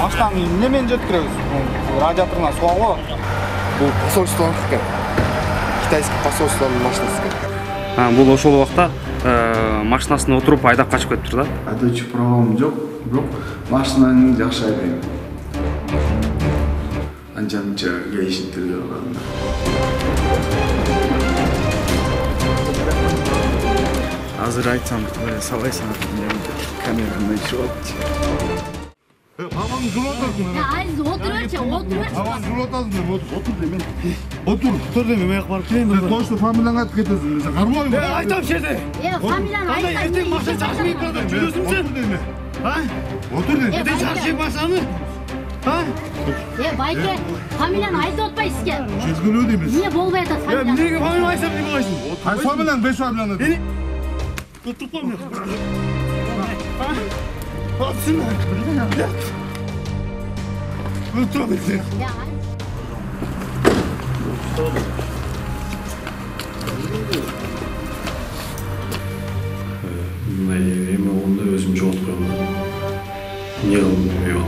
Машинаны немен жеткіребіз? Радиаторына суға ғой. Бұл посольствоның екен. Китайский посольствоның машинасы екен. Бұл ошол убакта машинасына отуруп айдап качып кетиптир да. Айдоочу правом жок, бирок машинаны жакшы айдайм. Анча-мынча гаишниктерге барганда. Азыр айтсам, сабайсың, камерадан чыгат. Havan жолотасың. Айыз отырыңчы, отырыңчы. Havan жолотасың, отур демен. Отур деме, мен барып келейин. Сен точно фамилияңды айтып кетесің. Мен кармайм. Айтам жерде. Фамилияны айтам. Ертең машина шашып кетіп жүрөсүң сен. Отур деме. Ертең шашып машинаны. Байке, фамилияны айтып отпайсыз ке. Чезгілеу дейміз. Не болбай атат фамилияны? Неге фамилияны айтсам не болайсың? Қай фамилияң, 5 фамилияны. Tuttuk mu? Atsın. Tuttuk bizi. Emin onda özüm çok koymadım. Niye olmuyor?